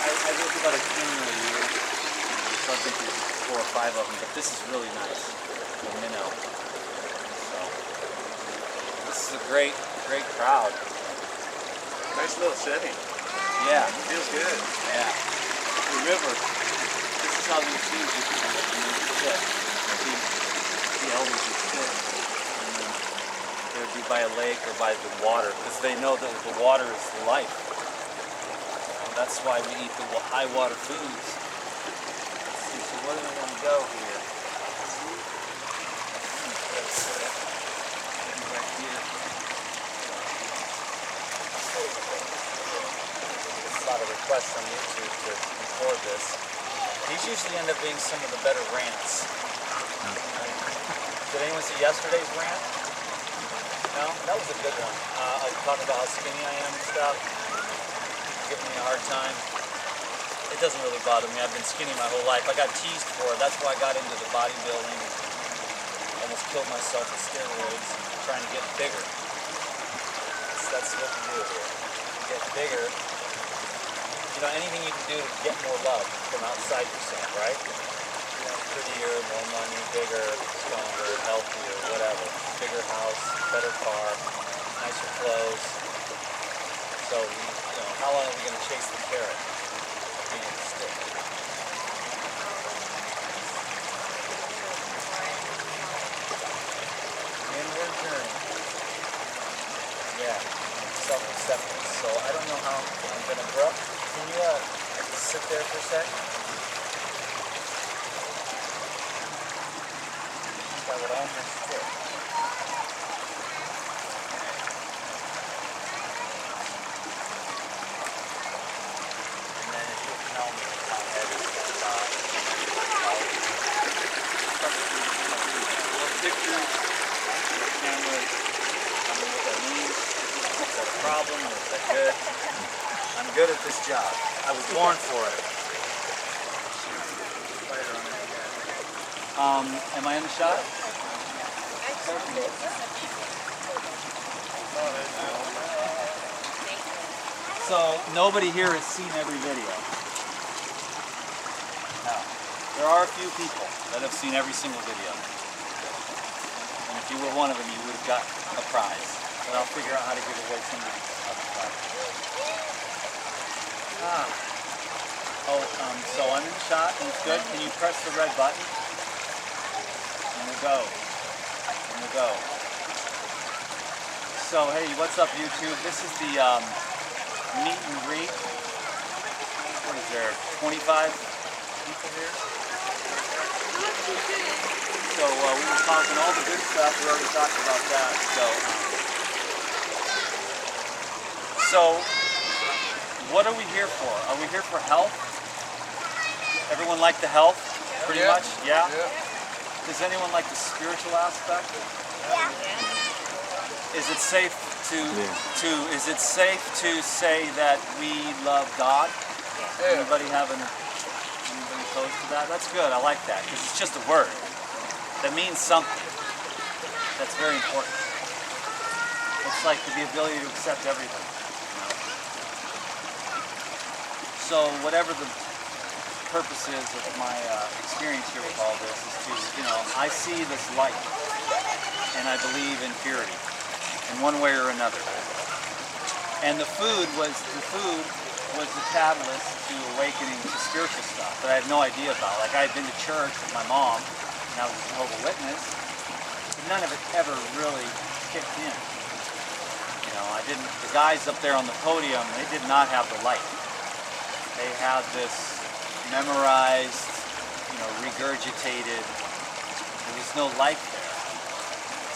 I look about a canyon a year, so I've been through 4 or 5 of them, but this is really nice, the minnow. So, this is a great crowd. Nice little setting. Yeah. Feels good. Yeah. The river, this is how these teams used to sit. The elders would sit, and then they would be by a lake or by the water, because they know that the water is life. That's why we eat the high water foods. Let's see, so where do we want to go here? Right here. There's a lot of requests on YouTube to record this. These usually end up being some of the better rants. Did anyone see yesterday's rant? No? That was a good one. I was talking about how skinny I am and stuff. Giving me a hard time. It doesn't really bother me. I've been skinny my whole life. I got teased for it. That's why I got into the bodybuilding. Almost killed myself with steroids, trying to get bigger. That's what we do here. To get bigger. You know, anything you can do to get more love from outside yourself, right? You know, prettier, more money, bigger, stronger, healthier, whatever. Bigger house, better car, nicer clothes. So how long are we going to chase the carrot? Being the stick. Inward journey. Yeah, self-acceptance. So I don't know how I'm going to grow. Can you sit there for a sec? That would almost fit. Problem? Is that good? I'm good at this job. I was born for it. Am I in the shot? So nobody here has seen every video. No. There are a few people that have seen every single video. And if you were one of them, you would have got a prize. But I'll figure out how to give away some of these other prizes. So I'm in the shot and it's good. Can you press the red button? And we'll go. And we'll go. So hey, what's up YouTube? This is the meet and greet. What is there? 25 people here? So we were talking all the good stuff. We already talked about that. So what are we here for? Are we here for health? Everyone like the health? Pretty much? Yeah? Does anyone like the spiritual aspect? Yeah. Is it safe to say that we love God? Yeah. Anybody close to that? That's good. I like that because it's just a word that means something. That's very important. It's like the ability to accept everything. So whatever the purpose is of my experience here with all this is to, I see this light and I believe in purity in one way or another. And the food was the catalyst to awakening to spiritual stuff that I had no idea about. Like I had been to church with my mom and I was a Jehovah's Witness, but none of it ever really kicked in. The guys up there on the podium, they did not have the light. They had this memorized, regurgitated. There was no light there.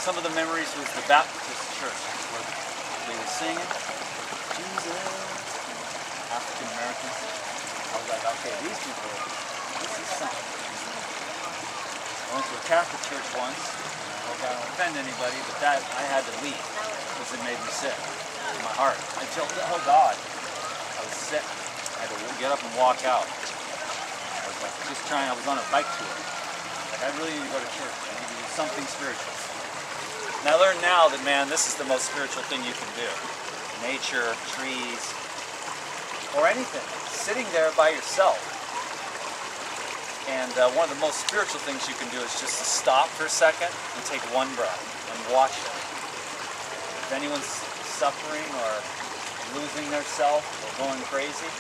Some of the memories was the Baptist church where they were singing, Jesus, African Americans. I was like, okay, these people, this is something. I went to a Catholic church once. I hope I don't offend anybody, but that I had to leave because it made me sick in my heart. I told, oh God, I was sick. I had to get up and walk out. I was like I was on a bike tour. Like I really need to go to church. I need to do something spiritual. And I learned now that, man, this is the most spiritual thing you can do. Nature, trees, or anything. Sitting there by yourself. And one of the most spiritual things you can do is just to stop for a second and take one breath and watch it. If anyone's suffering or losing their self or going crazy,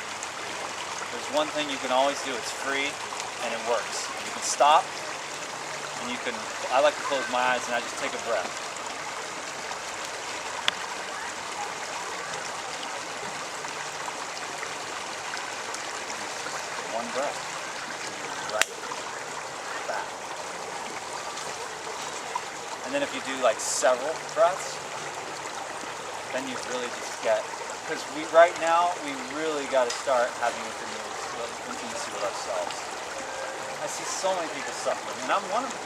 there's one thing you can always do. It's free and it works. You can stop and you can, I like to close my eyes and I just take a breath. One breath. Right. Back. And then if you do like several breaths, then you really just get, because right now we really got to start having intimacy with ourselves. I see so many people suffering, and I'm one of them.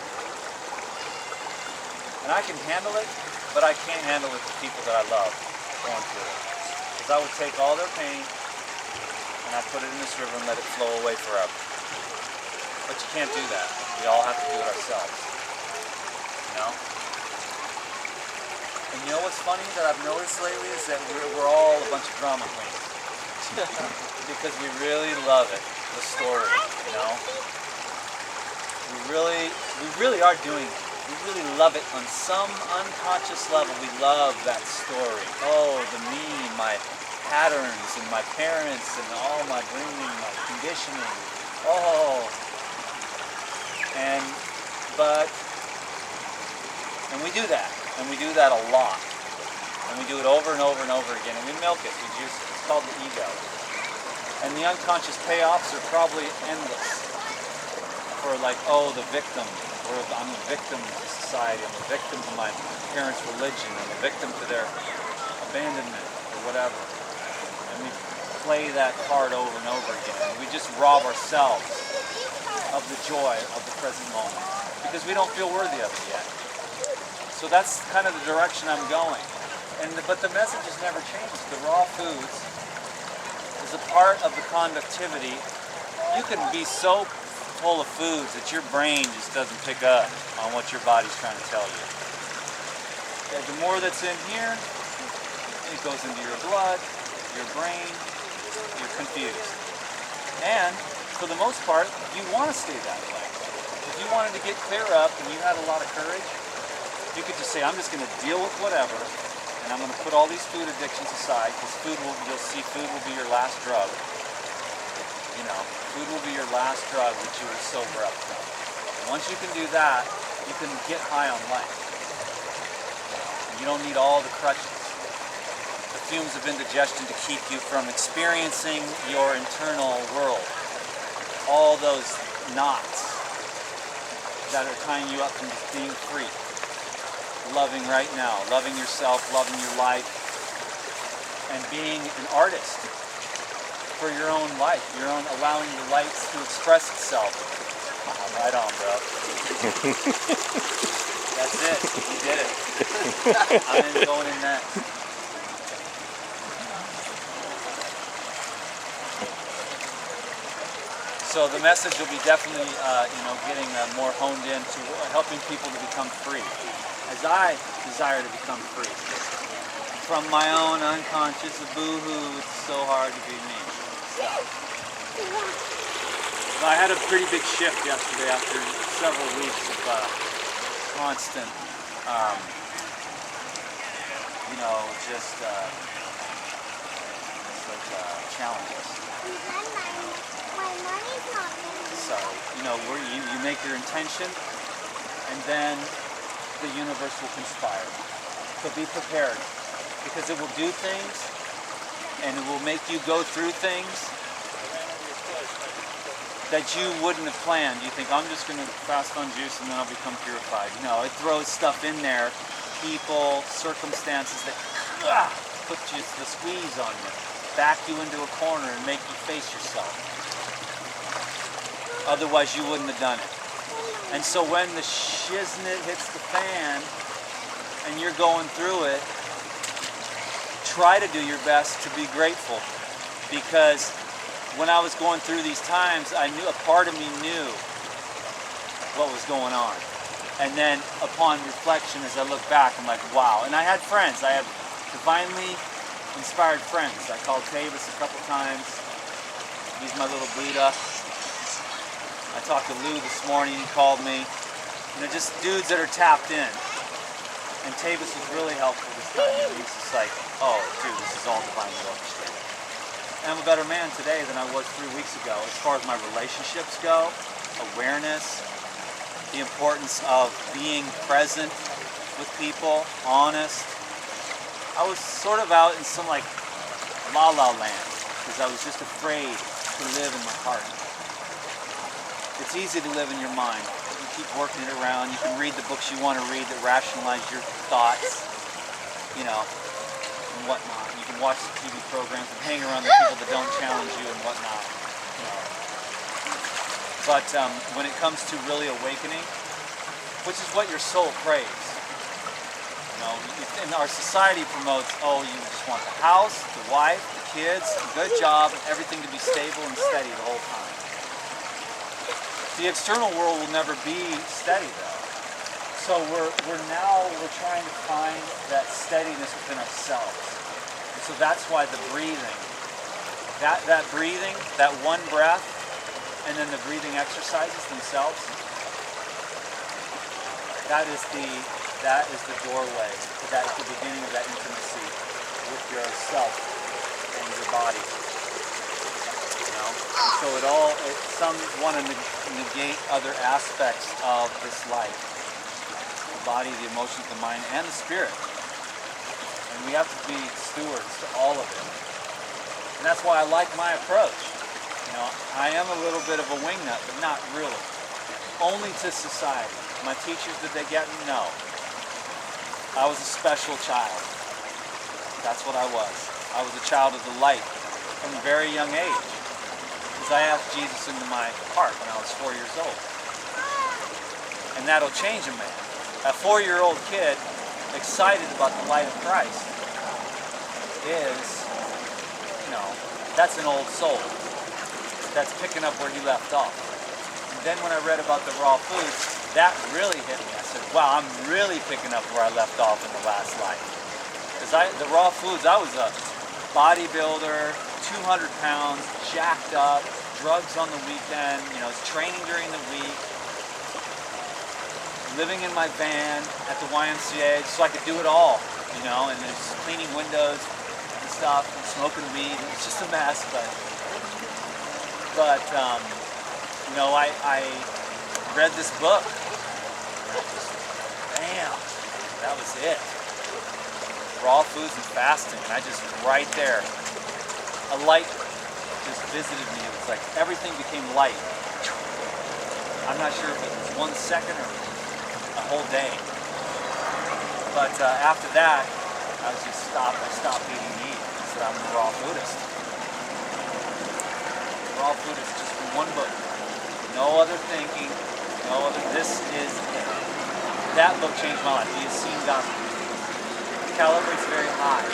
And I can handle it, but I can't handle it with the people that I love going through it. Because I would take all their pain and I put it in this river and let it flow away forever. But you can't do that. We all have to do it ourselves. You know? And you know what's funny that I've noticed lately is that we're all a bunch of drama queens. Because we really love it, the story, you know? We really are doing it. We really love it on some unconscious level. We love that story. Oh, me, my patterns, and my parents, and all my bringing, my conditioning. Oh. And we do that. And we do that a lot. And we do it over and over and over again. And we milk it. We juice it. It's called the ego. And the unconscious payoffs are probably endless. For like, oh, the victim. Or I'm a victim to society. I'm a victim to my parents' religion. I'm a victim to their abandonment or whatever. And we play that card over and over again. And we just rob ourselves of the joy of the present moment. Because we don't feel worthy of it yet. So that's kind of the direction I'm going. But the message has never changed. The raw foods is a part of the conductivity. You can be so full of foods that your brain just doesn't pick up on what your body's trying to tell you. Okay, the more that's in here, it goes into your blood, your brain, you're confused. And for the most part, you want to stay that way. If you wanted to get clear up and you had a lot of courage, you could just say, I'm just going to deal with whatever, and I'm going to put all these food addictions aside, because you'll see food will be your last drug. You know, food will be your last drug that you will sober up from. And once you can do that, you can get high on life. You don't need all the crutches. The fumes of indigestion to keep you from experiencing your internal world. All those knots that are tying you up from just being free. Loving right now, loving yourself, loving your life, and being an artist for your own life, allowing your light to express itself. Right on, bro. That's it. You did it. I'm going in next. So the message will be definitely, getting more honed into helping people to become free. As I desire to become free from my own unconscious boo-hoo, it's so hard to be me. So I had a pretty big shift yesterday after several weeks of constant, challenges. So, where you make your intention, and then the universe will conspire. So be prepared, because it will do things and it will make you go through things that you wouldn't have planned. You think, I'm just going to fast on juice and then I'll become purified. No, it throws stuff in there, people, circumstances that put you the squeeze on you, back you into a corner and make you face yourself. Otherwise you wouldn't have done it. And so when the shiznit hits the fan and you're going through it, try to do your best to be grateful. Because when I was going through these times, I knew, a part of me knew what was going on. And then upon reflection, as I look back, I'm like, wow. And I had friends. I have divinely inspired friends. I called Tavis a couple times. He's my little Buddha. I talked to Lou this morning. He called me. Just dudes that are tapped in. And Tavis was really helpful this time. He's just like, oh, dude, this is all divinely orchestrated. And I'm a better man today than I was 3 weeks ago as far as my relationships go, awareness, the importance of being present with people, honest. I was sort of out in some like la-la land because I was just afraid to live in my heart. It's easy to live in your mind. You keep working it around. You can read the books you want to read that rationalize your thoughts, and whatnot. You can watch the TV programs and hang around the people that don't challenge you and whatnot. But when it comes to really awakening, which is what your soul craves, and our society promotes, you just want the house, the wife, the kids, a good job, and everything to be stable and steady the whole time. The external world will never be steady though. So we're trying to find that steadiness within ourselves. And so that's why the breathing, that breathing, that one breath, and then the breathing exercises themselves, that is the doorway to that, the beginning of that intimacy with yourself and your body. So some want to negate other aspects of this life. The body, the emotions, the mind, and the spirit. And we have to be stewards to all of it. And that's why I like my approach. I am a little bit of a wingnut, but not really. Only to society. My teachers, did they get me? No. I was a special child. That's what I was. I was a child of the light from a very young age. Because I asked Jesus into my heart when I was 4 years old. And that'll change a man. A 4-year-old kid excited about the light of Christ is, that's an old soul. That's picking up where he left off. And then when I read about the raw foods, that really hit me. I said, wow, I'm really picking up where I left off in the last life. Because the raw foods, I was a bodybuilder, 200 pounds, jacked up, drugs on the weekend, training during the week, living in my van at the YMCA so I could do it all, and there's cleaning windows and stuff, and smoking weed. It's just a mess, but I read this book, and I just, bam, that was it. Raw foods and fasting, and I just, right there, a light just visited me. It was like everything became light. I'm not sure if it was 1 second or a whole day. But after that, I stopped eating meat. I said, I'm a raw Buddhist. Raw Buddhist, just from one book. No other thinking, this is it. That book changed my life. The Essene Gospel. It calibrates very high.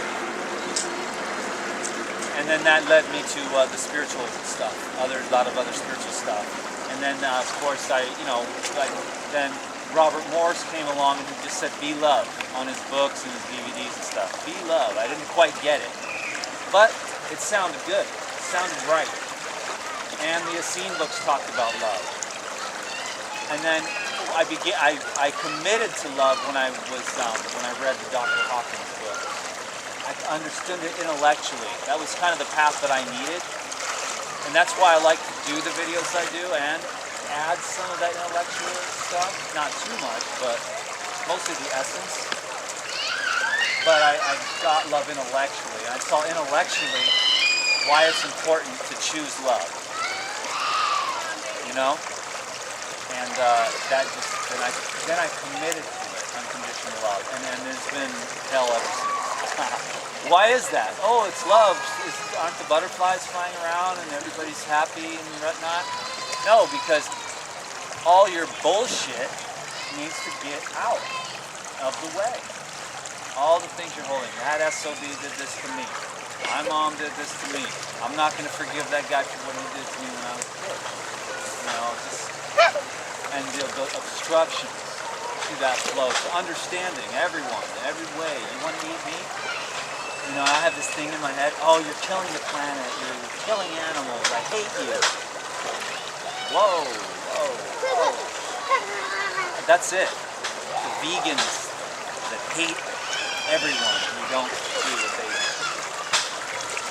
And then that led me to the spiritual stuff, a lot of other spiritual stuff. And then, of course, then Robert Morris came along and he just said, be love, on his books and his DVDs and stuff. Be love. I didn't quite get it. But it sounded good. It sounded right. And the Essene books talked about love. And then I committed to love when I read the Dr. Hawkins book. I understood it intellectually. That was kind of the path that I needed. And that's why I like to do the videos I do and add some of that intellectual stuff. Not too much, but mostly the essence. But I got love intellectually. I saw intellectually why it's important to choose love. And then I committed to it, unconditional love. And it's been hell ever since. Why is that? Oh, it's love. Aren't the butterflies flying around and everybody's happy and whatnot? No, because all your bullshit needs to get out of the way. All the things you're holding. That SOB did this to me. My mom did this to me. I'm not going to forgive that guy for what he did to me when I was a kid. And the obstructions to that flow. So understanding everyone, every way. You want to eat meat? You know, I have this thing in my head, oh, you're killing the planet, you're killing animals, I hate you. Whoa, whoa, whoa. That's it. The vegans that hate everyone who don't do what they do.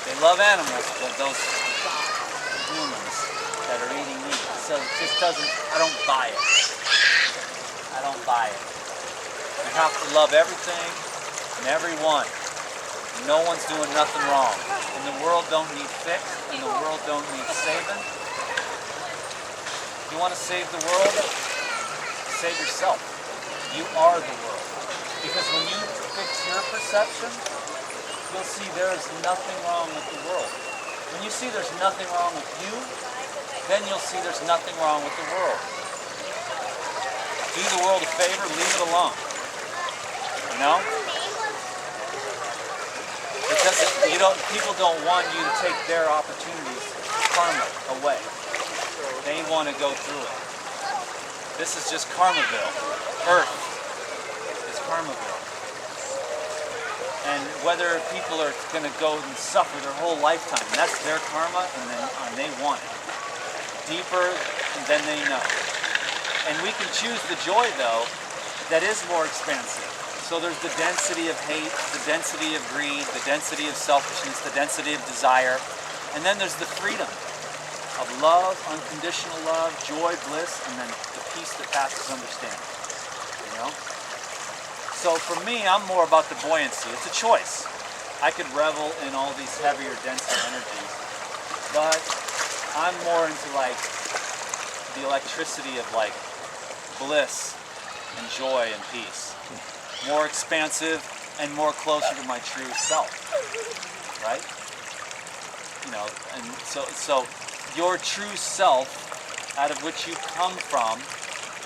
They love animals, but those humans that are eating meat. So it just doesn't, I don't buy it. I don't buy it. You have to love everything and everyone. No one's doing nothing wrong. And the world don't need fixed, and the world don't need saving. You want to save the world? Save yourself. You are the world. Because when you fix your perception, you'll see there is nothing wrong with the world. When you see there's nothing wrong with you, then you'll see there's nothing wrong with the world. Do the world a favor, leave it alone. You know? People don't want you to take their opportunities, karma, away. They want to go through it. This is just Karmaville. Earth is Karmaville. And whether people are going to go and suffer their whole lifetime, that's their karma, and they want it. Deeper than they know. And we can choose the joy, though, that is more expansive. So there's the density of hate, the density of greed, the density of selfishness, the density of desire. And then there's the freedom of love, unconditional love, joy, bliss, and then the peace that passes understanding. You know? So for me, I'm more about the buoyancy. It's a choice. I could revel in all these heavier, denser energies, but I'm more into like the electricity of like bliss and joy and peace. More expansive and more closer to my true self, right? You know, and so your true self, out of which you come from,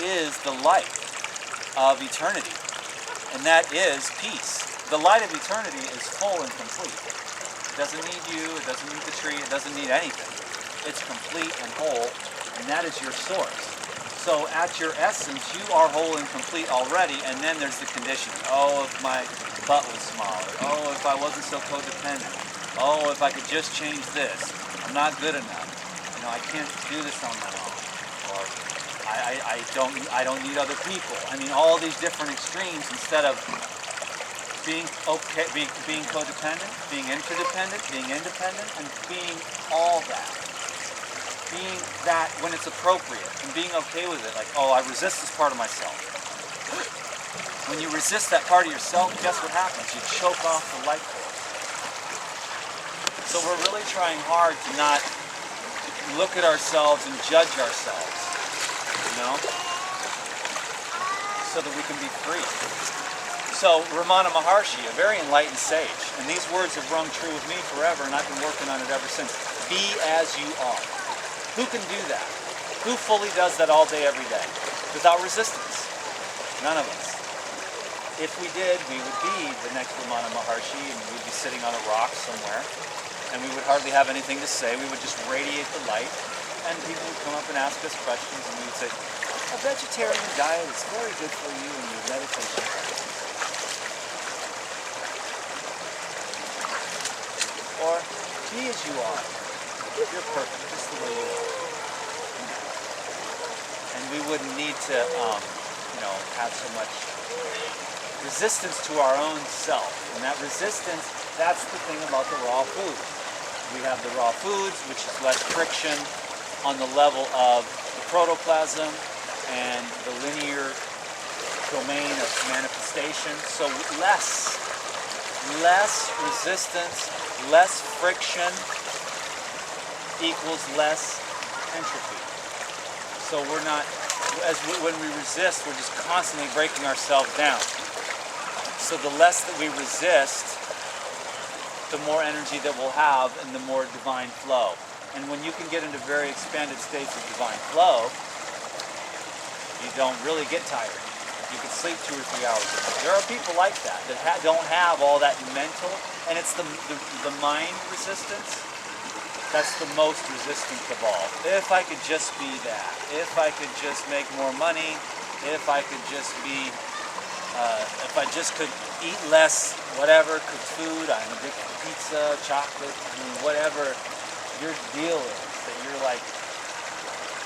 is the light of eternity, and that is peace. The light of eternity is full and complete. It doesn't need you, it doesn't need the tree, it doesn't need anything. It's complete and whole, and that is your source. So at your essence, you are whole and complete already, and then there's the conditions. Oh, if my butt was smaller. Oh, if I wasn't so codependent. Oh, if I could just change this. I'm not good enough. You know, I can't do this on my own. Or I don't need other people. I mean, all these different extremes instead of being okay, being codependent, being interdependent, being independent, and being all that. Being that when it's appropriate and being okay with it, like, oh, I resist this part of myself. When you resist that part of yourself, guess what happens? You choke off the life force. So we're really trying hard to not look at ourselves and judge ourselves, you know, so that we can be free. So Ramana Maharshi, a very enlightened sage, and these words have rung true with me forever, and I've been working on it ever since. Be as you are. Who can do that? Who fully does that all day, every day? Without resistance? None of us. If we did, we would be the next Ramana Maharshi, and we'd be sitting on a rock somewhere, and we would hardly have anything to say. We would just radiate the light, and people would come up and ask us questions, and we would say, a vegetarian diet is very good for you in your meditation practice. Or, be as you are. You're perfect, just the way you are. And we wouldn't need to, have so much resistance to our own self. And that resistance, that's the thing about the raw foods. We have the raw foods, which is less friction on the level of the protoplasm and the linear domain of manifestation. So less resistance, less friction equals less entropy. So we're not, when we resist, we're just constantly breaking ourselves down. So the less that we resist, the more energy that we'll have and the more divine flow. And when you can get into very expanded states of divine flow, you don't really get tired. You can sleep 2 or 3 hours a day. There are people like that don't have all that mental, and it's the mind resistance. That's the most resistant of all. If I could just be that. If I could just make more money. If I could just be, if I just could eat less, whatever, cooked food, I'm addicted to pizza, chocolate, I mean, whatever your deal is, that you're like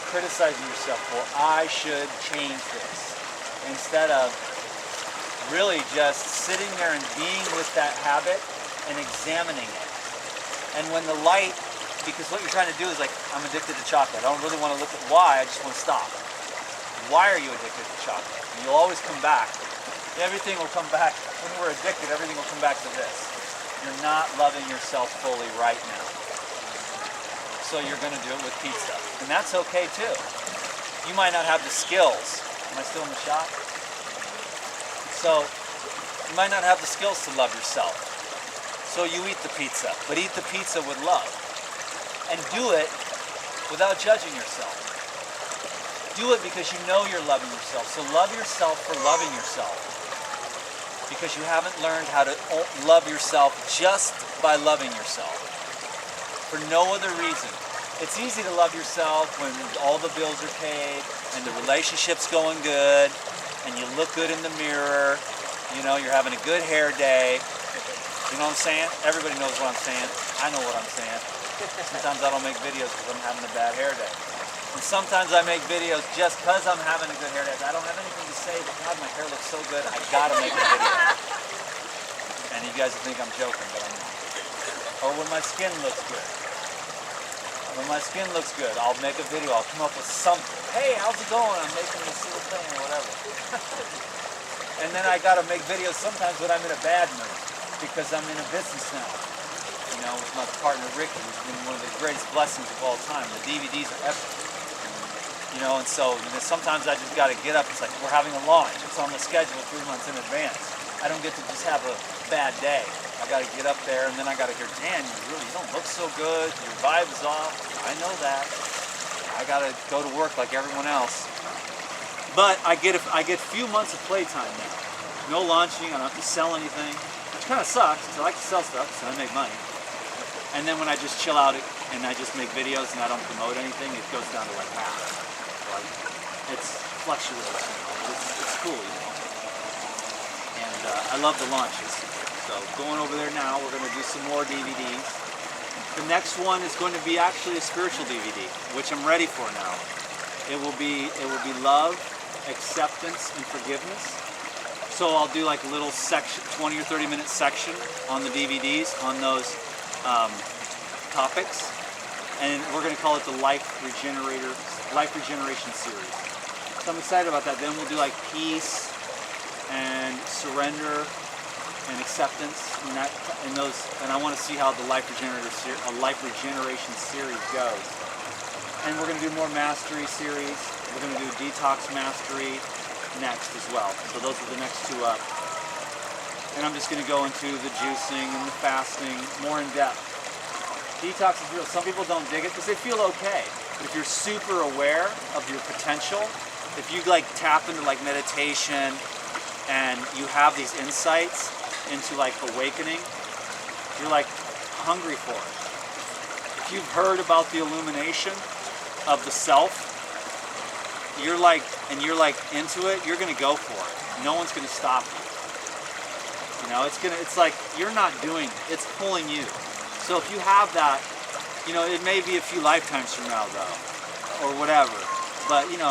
criticizing yourself for, I should change this, instead of really just sitting there and being with that habit and examining it. And when the light, because what you're trying to do is like, I'm addicted to chocolate. I don't really want to look at why, I just want to stop. Why are you addicted to chocolate? And you'll always come back. Everything will come back. When we're addicted, everything will come back to this. You're not loving yourself fully right now. So you're going to do it with pizza. And that's okay too. You might not have the skills. Am I still in the shop? So you might not have the skills to love yourself. So you eat the pizza, but eat the pizza with love. And do it without judging yourself. Do it because you know you're loving yourself. So love yourself for loving yourself. Because you haven't learned how to love yourself just by loving yourself. For no other reason. It's easy to love yourself when all the bills are paid and the relationship's going good and you look good in the mirror, you know, you're having a good hair day. You know what I'm saying? Everybody knows what I'm saying. I know what I'm saying. Sometimes I don't make videos because I'm having a bad hair day. And sometimes I make videos just because I'm having a good hair day. I don't have anything to say, but God, my hair looks so good, I gotta make a video. And you guys think I'm joking, but I'm not. Or when my skin looks good. When my skin looks good, I'll make a video, I'll come up with something. Hey, how's it going? I'm making this little thing or whatever. And then I gotta make videos sometimes when I'm in a bad mood because I'm in a business now. You know, with my partner Ricky, who's been one of the greatest blessings of all time. The DVDs are epic. You know, and so sometimes I just gotta get up. It's like we're having a launch. It's on the schedule 3 months in advance. I don't get to just have a bad day. I gotta get up there and then I gotta hear, Dan, you don't look so good. Your vibe is off. I know that. I gotta go to work like everyone else. But I get few months of playtime now. No launching. I don't have to sell anything, which kind of sucks because I like to sell stuff, so I make money. And then when I just chill out and I just make videos and I don't promote anything, it goes down to like half. Like it's fluctuates. You know? It's cool, you know. And I love the launches. So going over there now, we're going to do some more DVDs. The next one is going to be actually a spiritual DVD, which I'm ready for now. It will be love, acceptance, and forgiveness. So I'll do like a little section, 20 or 30 minute section on the DVDs on those topics, and we're going to call it the Life Regeneration series. So I'm excited about that. Then we'll do like peace and surrender and acceptance, and I want to see how the Life Regeneration series goes. And we're going to do more mastery series. We're going to do detox mastery next as well. So those are the next two up. And I'm just going to go into the juicing and the fasting more in depth. Detox is real. Some people don't dig it because they feel okay. But if you're super aware of your potential, if you like tap into like meditation and you have these insights into like awakening, you're like hungry for it. If you've heard about the illumination of the self, you're like into it, you're gonna go for it. No one's gonna stop you. You know, it's like you're not doing it, it's pulling you. So if you have that, you know, it may be a few lifetimes from now though, or whatever. But you know,